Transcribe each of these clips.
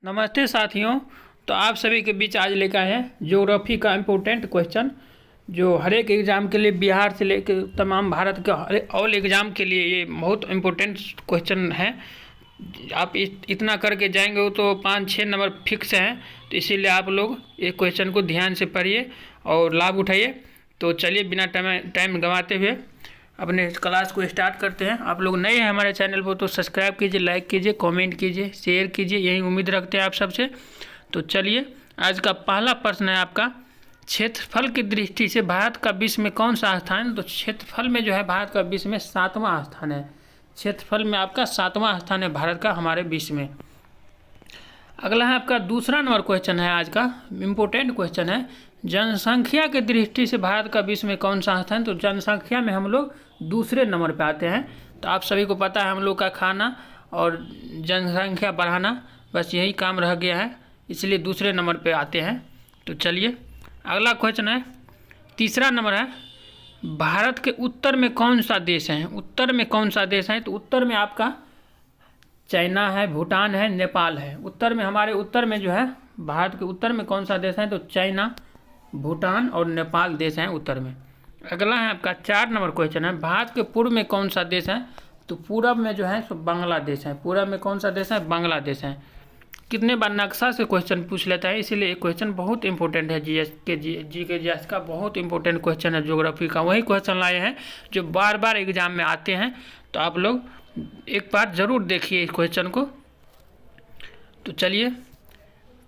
नमस्ते साथियों। तो आप सभी के बीच आज लेकर आए हैं ज्योग्राफी का इम्पोर्टेंट क्वेश्चन, जो हर एक एग्ज़ाम के लिए, बिहार से लेकर तमाम भारत के ऑल एग्ज़ाम के लिए ये बहुत इम्पोर्टेंट क्वेश्चन है। आप इतना करके जाएंगे वो तो 5-6 नंबर फिक्स हैं। तो इसीलिए आप लोग ये क्वेश्चन को ध्यान से पढ़िए और लाभ उठाइए। तो चलिए बिना टाइम गंवाते हुए अपने क्लास को स्टार्ट करते हैं। आप लोग नए हैं हमारे चैनल पर तो सब्सक्राइब कीजिए, लाइक कीजिए, कमेंट कीजिए, शेयर कीजिए, यही उम्मीद रखते हैं आप सबसे। तो चलिए आज का पहला प्रश्न है आपका, क्षेत्रफल की दृष्टि से भारत का विश्व में कौन सा स्थान है? तो क्षेत्रफल में जो है भारत का विश्व में 7वां स्थान है। क्षेत्रफल में आपका 7वां स्थान है भारत का हमारे विश्व में। अगला है आपका दूसरा नंबर क्वेश्चन है, आज का इम्पोर्टेंट क्वेश्चन है, जनसंख्या की दृष्टि से भारत का विश्व में कौन सा स्थान? तो जनसंख्या में हम लोग दूसरे नंबर पे आते हैं। तो आप सभी को पता है हम लोग का खाना और जनसंख्या बढ़ाना, बस यही काम रह गया है, इसलिए दूसरे नंबर पे आते हैं। तो चलिए अगला क्वेश्चन है, तीसरा नंबर है, भारत के उत्तर में कौन सा देश है? उत्तर में कौन सा देश है? तो उत्तर में आपका चाइना है, भूटान है, नेपाल है। उत्तर में हमारे उत्तर में जो है भारत के उत्तर में कौन सा देश है? तो चाइना, भूटान और नेपाल देश हैं उत्तर में। अगला है आपका 4 नंबर क्वेश्चन है, भारत के पूर्व में कौन सा देश है? तो पूरब में जो है सो बांग्लादेश है। पूरब में कौन सा देश है? बांग्लादेश है। कितने बार नक्शा से क्वेश्चन पूछ लेता है, इसीलिए एक क्वेश्चन बहुत इंपॉर्टेंट है। जीएस का बहुत इंपॉर्टेंट क्वेश्चन है। ज्योग्राफी का वही क्वेश्चन लाए हैं जो बार बार एग्जाम में आते हैं। तो आप लोग एक बार ज़रूर देखिए इस क्वेश्चन को। तो चलिए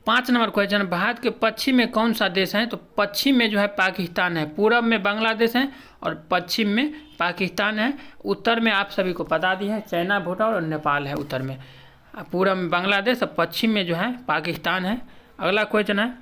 5 नंबर क्वेश्चन, भारत के पश्चिम में कौन सा देश है? तो पश्चिम में जो है पाकिस्तान है, पूरब में बांग्लादेश है और पश्चिम में पाकिस्तान है। उत्तर में आप सभी को बता दी है चाइना, भूटान और नेपाल है उत्तर में। पूरब में बांग्लादेश और पश्चिम में जो है पाकिस्तान है। अगला क्वेश्चन है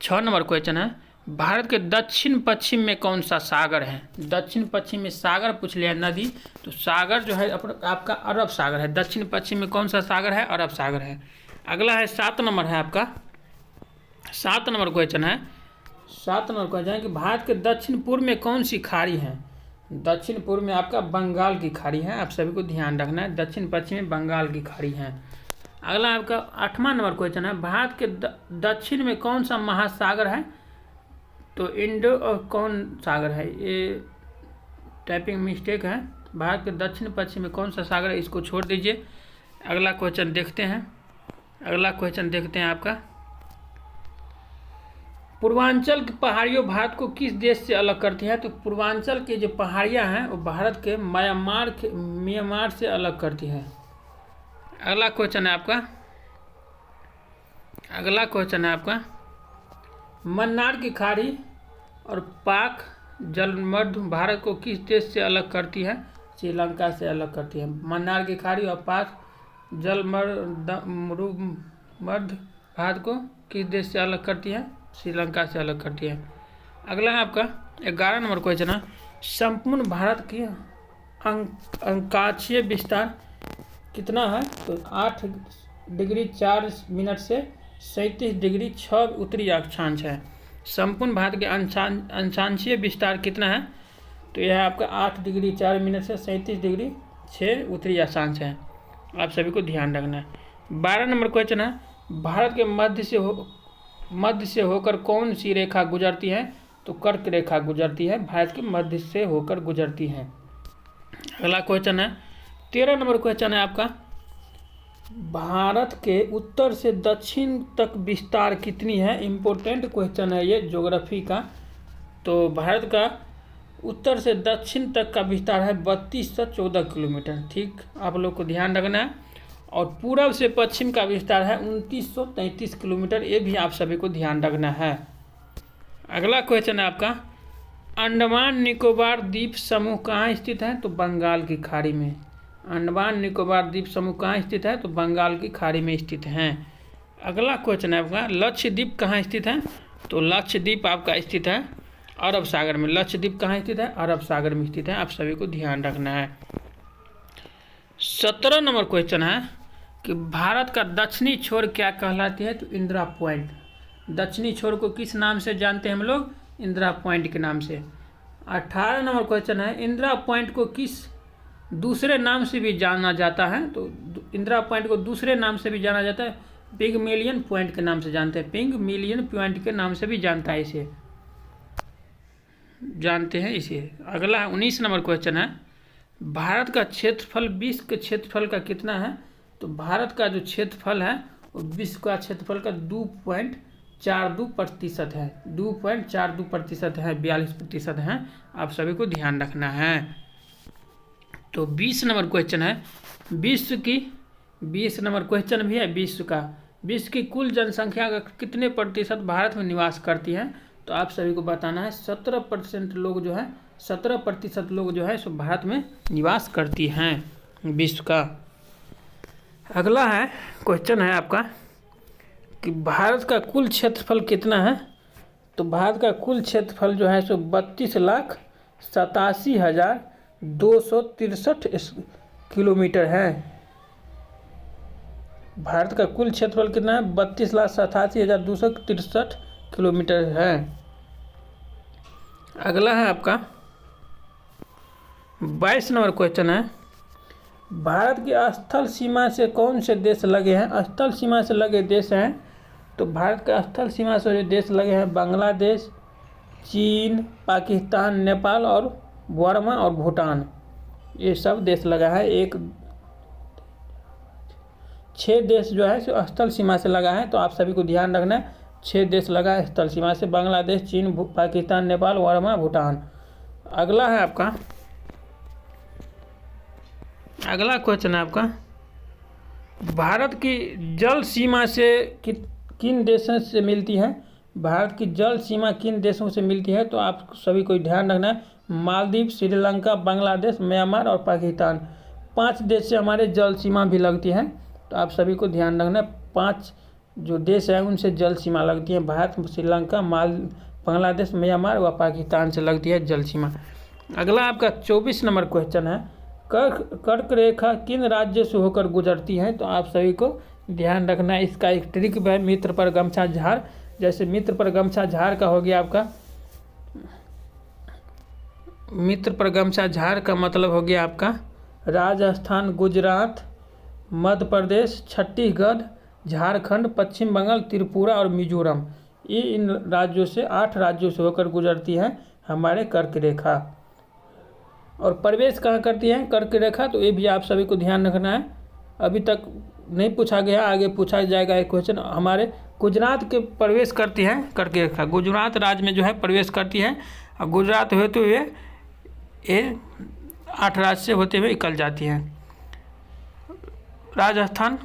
6 नंबर क्वेश्चन है, भारत के दक्षिण पश्चिम में कौन सा सागर है? दक्षिण पश्चिम में सागर पूछ लिया, नदी। तो सागर जो है आपका अरब सागर है। दक्षिण पश्चिम में कौन सा सागर है? अरब सागर है। अगला है 7 नंबर है आपका, 7 नंबर क्वेश्चन है, 7 नंबर क्वेश्चन है कि भारत के दक्षिण पूर्व में कौन सी खाड़ी है? दक्षिण पूर्व में आपका बंगाल की खाड़ी है। आप सभी को ध्यान रखना है, दक्षिण पश्चिम में बंगाल की खाड़ी है। अगला आपका 8वां नंबर क्वेश्चन है, भारत के दक्षिण में कौन सा महासागर है? तो इंडो कौन सागर है? ये टाइपिंग मिस्टेक है। भारत के दक्षिण पश्चिम में कौन सा सागर है, इसको छोड़ दीजिए। अगला क्वेश्चन देखते हैं। अगला क्वेश्चन देखते हैं आपका, पूर्वांचल की पहाड़ियों भारत को किस देश से अलग करती है? तो पूर्वांचल की जो पहाड़ियाँ हैं वो भारत के म्यांमार से अलग करती है। अगला क्वेश्चन है आपका, अगला क्वेश्चन है आपका, मन्नार की खाड़ी और पाक जलमर्द भारत को किस देश से अलग करती है? श्रीलंका से अलग करती है। मन्नार की खाड़ी और पाक जलमर्द भारत को किस देश से अलग करती है? श्रीलंका से अलग करती है। अगला है आपका 11 नंबर क्वेश्चन है, संपूर्ण भारत की अंकाक्षीय विस्तार कितना है? तो 8 डिग्री 4 मिनट से 37 डिग्री 6 उत्तरी अक्षांश है। संपूर्ण भारत के अंशांशीय विस्तार कितना है? तो यह आपका 8 डिग्री 4 मिनट से 37 डिग्री 6 उत्तरी अक्षांश है। आप सभी को ध्यान रखना है। 12 नंबर क्वेश्चन है, भारत के मध्य से होकर कौन सी रेखा गुजरती है? तो कर्क रेखा गुजरती है, भारत के मध्य से होकर गुजरती है। अगला क्वेश्चन है 13 नंबर क्वेश्चन है आपका, भारत के उत्तर से दक्षिण तक विस्तार कितनी है? इम्पोर्टेंट क्वेश्चन है ये ज्योग्राफी का। तो भारत का उत्तर से दक्षिण तक का विस्तार है 3214 किलोमीटर। ठीक, आप लोग को ध्यान रखना है। और पूरब से पश्चिम का विस्तार है 2933 किलोमीटर। ये भी आप सभी को ध्यान रखना है। अगला क्वेश्चन है आपका, अंडमान निकोबार द्वीप समूह कहाँ स्थित है? तो बंगाल की खाड़ी में। अंडमान निकोबार द्वीप समूह कहाँ स्थित है? तो बंगाल की खाड़ी में स्थित हैं। अगला क्वेश्चन है आपका, लक्षद्वीप कहाँ स्थित है? तो लक्षद्वीप आपका स्थित है अरब सागर में। लक्षद्वीप कहाँ स्थित है? अरब सागर में स्थित है। आप सभी को ध्यान रखना है। 17 नंबर क्वेश्चन है कि भारत का दक्षिणी छोर क्या कहलाती है? तो इंदिरा पॉइंट। दक्षिणी छोर को किस नाम से जानते हैं हम लोग? इंदिरा पॉइंट के नाम से। 18 नंबर क्वेश्चन है, इंदिरा पॉइंट को किस दूसरे नाम से भी जाना जाता है? तो इंदिरा पॉइंट को दूसरे नाम से भी जाना जाता है, पिगमेलियन पॉइंट के नाम से जानते हैं, पिगमेलियन पॉइंट के नाम से भी जानता है इसे, जानते हैं इसे। अगला 19 नंबर क्वेश्चन है, भारत का क्षेत्रफल विश्व के क्षेत्रफल का कितना है? तो भारत का जो क्षेत्रफल है वो विश्व का क्षेत्रफल का 2.42% है, 2.42% है, 42% है। आप सभी को ध्यान रखना है। तो 20 नंबर क्वेश्चन है, 20 नंबर क्वेश्चन भी है विश्व का। विश्व की कुल जनसंख्या का कितने प्रतिशत भारत में निवास करती है? तो आप सभी को बताना है 17% लोग जो है, 17% लोग जो है सो भारत में निवास करती हैं विश्व का। अगला है क्वेश्चन है आपका कि भारत का कुल क्षेत्रफल कितना है? तो भारत का कुल क्षेत्रफल जो है सो 32,87,263 किलोमीटर है। भारत का कुल क्षेत्रफल कितना है? 32,87,263 किलोमीटर है। अगला है आपका 22 नंबर क्वेश्चन है, भारत की स्थल सीमा से कौन से देश लगे हैं? स्थल सीमा से लगे देश हैं, तो भारत का स्थल सीमा से जो देश लगे हैं बांग्लादेश, चीन, पाकिस्तान, नेपाल और बर्मा और भूटान, ये सब देश लगा है। 6 देश जो है सो स्थल सीमा से लगा है। तो आप सभी को ध्यान रखना है, 6 देश लगा है स्थल सीमा से, बांग्लादेश, चीन, पाकिस्तान, नेपाल, बर्मा, भूटान। अगला है आपका, अगला क्वेश्चन है आपका, भारत की जल सीमा से किन देशों से मिलती है? भारत की जल सीमा किन देशों से मिलती है? तो आप सभी को ध्यान रखना है, मालदीव, श्रीलंका, बांग्लादेश, म्यांमार और पाकिस्तान, 5 देश से हमारे जल सीमा भी लगती है। तो आप सभी को ध्यान रखना है, 5 जो देश हैं उनसे जल सीमा लगती है। भारत, श्रीलंका, बांग्लादेश, म्यांमार व पाकिस्तान से लगती है जल सीमा। अगला आपका 24 नंबर क्वेश्चन है, कर्क रेखा किन राज्य से होकर गुजरती है? तो आप सभी को ध्यान रखना है, इसका एक ट्रिक है, मित्र पर गमछा झाड़। जैसे मित्र पर गमछा झाड़ का हो गया आपका, मित्र पर गमछा झाड़ का मतलब हो गया आपका राजस्थान, गुजरात, मध्य प्रदेश, छत्तीसगढ़, झारखंड, पश्चिम बंगाल, त्रिपुरा और मिजोरम, ये इन राज्यों से 8 राज्यों से होकर गुजरती है हमारे कर्क रेखा। और प्रवेश कहाँ करती है कर्क रेखा? तो ये भी आप सभी को ध्यान रखना है, अभी तक नहीं पूछा गया, आगे पूछा जाएगा एक क्वेश्चन। हमारे गुजरात के प्रवेश करती है कर्क रेखा, गुजरात राज्य में जो है प्रवेश करती है, और गुजरात होते हुए ये 8 राज्य से होते हुए निकल जाती हैं। राजस्थान,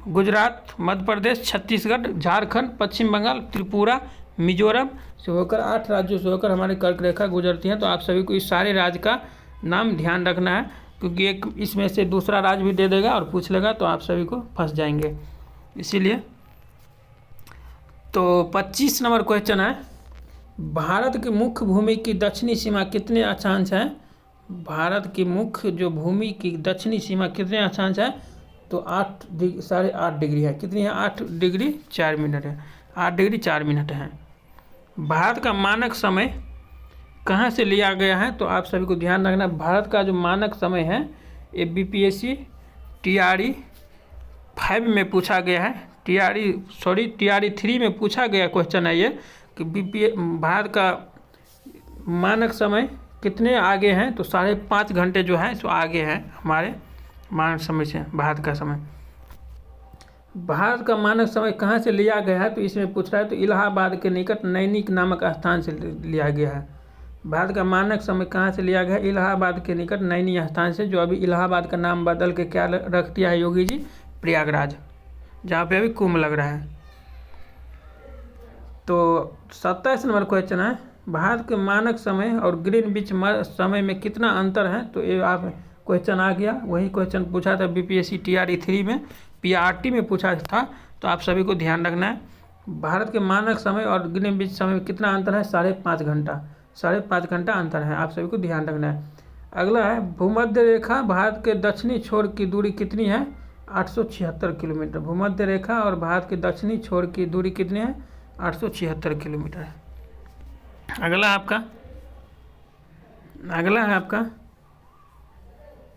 गुजरात, मध्य प्रदेश, छत्तीसगढ़, झारखंड, पश्चिम बंगाल, त्रिपुरा, मिजोरम से होकर 8 राज्यों से होकर हमारी कर्क रेखा गुजरती हैं। तो आप सभी को इस सारे राज्य का नाम ध्यान रखना है, क्योंकि एक इसमें से दूसरा राज्य भी दे देगा और पूछ लेगा, तो आप सभी को फंस जाएंगे इसीलिए। तो 25 नंबर क्वेश्चन है, भारत की मुख्य भूमि की दक्षिणी सीमा कितने अक्षांश है? भारत की मुख्य जो भूमि की दक्षिणी सीमा कितने अक्षांश है? तो 8.5 डिग्री है। कितनी है? 8 डिग्री 4 मिनट है, 8 डिग्री 4 मिनट है। भारत का मानक समय कहाँ से लिया गया है? तो आप सभी को ध्यान रखना, भारत का जो मानक समय है ये BPSC TRE 5 में पूछा गया है, TRE 3 में पूछा गया क्वेश्चन है ये कि भारत का मानक समय कितने आगे हैं? तो 5.5 घंटे जो है सो आगे हैं हमारे मानक समय से। भारत का समय, भारत का मानक समय कहाँ से लिया गया है? तो इसमें पूछ रहा है, तो इलाहाबाद के निकट नैनीक नामक स्थान से लिया गया है। भारत का मानक समय कहाँ से लिया गया है? इलाहाबाद के निकट नैनी स्थान से, जो अभी इलाहाबाद का नाम बदल के क्या रख दिया है योगी जी? प्रयागराज, जहाँ पे अभी कुंभ लग रहा है। तो 27 नंबर क्वेश्चन है, भारत के मानक समय और ग्रीनविच समय में कितना अंतर है? तो ये आप क्वेश्चन आ गया, वही क्वेश्चन पूछा था BPSC TRE 3 में, PRT में पूछा था। तो आप सभी को ध्यान रखना है, भारत के मानक समय और ग्रीनविच समय में कितना अंतर है? 5.5 घंटा, 5.5 घंटा अंतर है, आप सभी को ध्यान रखना है। अगला है, भूमध्य रेखा भारत के दक्षिणी छोर की दूरी कितनी है? 876 किलोमीटर। भूमध्य रेखा और भारत के दक्षिणी छोर की दूरी कितनी है? 876 किलोमीटर है। अगला है आपका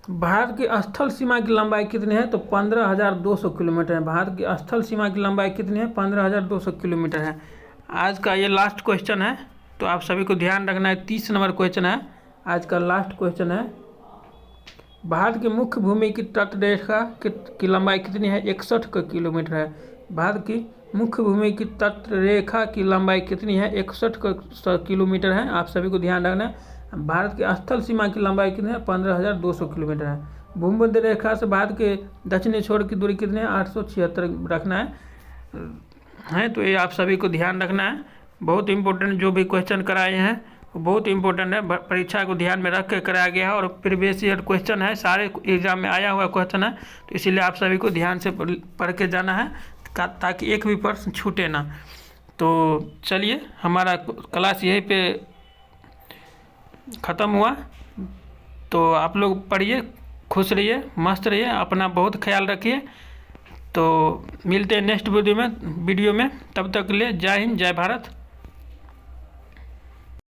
भारत की स्थल सीमा की लंबाई कितनी है? तो 15,200 किलोमीटर है। भारत की स्थल सीमा की लंबाई कितनी है? 15,200 किलोमीटर है। आज का ये लास्ट क्वेश्चन है, तो आप सभी को ध्यान रखना है। 30 नंबर क्वेश्चन है, आज का लास्ट क्वेश्चन है। भारत की मुख्य भूमि की तटरेखा की लंबाई कितनी है? 61 किलोमीटर है। भारत की मुख्य भूमि की तटरेखा की लंबाई कितनी है? 61 किलोमीटर है। आप सभी को ध्यान रखना है। भारत की स्थल सीमा की लंबाई कितनी है? 15,200 किलोमीटर है। भूमध्य रेखा से भारत के दक्षिणी छोर की दूरी कितनी है? 876 रखना है। तो ये आप सभी को ध्यान रखना है। बहुत इंपॉर्टेंट जो भी क्वेश्चन कराए हैं वो बहुत इंपॉर्टेंट है। परीक्षा को ध्यान में रख के कराया गया है और प्रीवियस ईयर क्वेश्चन है, सारे एग्जाम में आया हुआ क्वेश्चन है। तो इसीलिए आप सभी को ध्यान से पढ़ के जाना है ताकि एक भी प्रश्न छूटे ना। तो चलिए, हमारा क्लास यहीं पे ख़त्म हुआ। तो आप लोग पढ़िए, खुश रहिए, मस्त रहिए, अपना बहुत ख्याल रखिए। तो मिलते हैं नेक्स्ट वीडियो में। तब तक के लिए जय हिंद, जय भारत।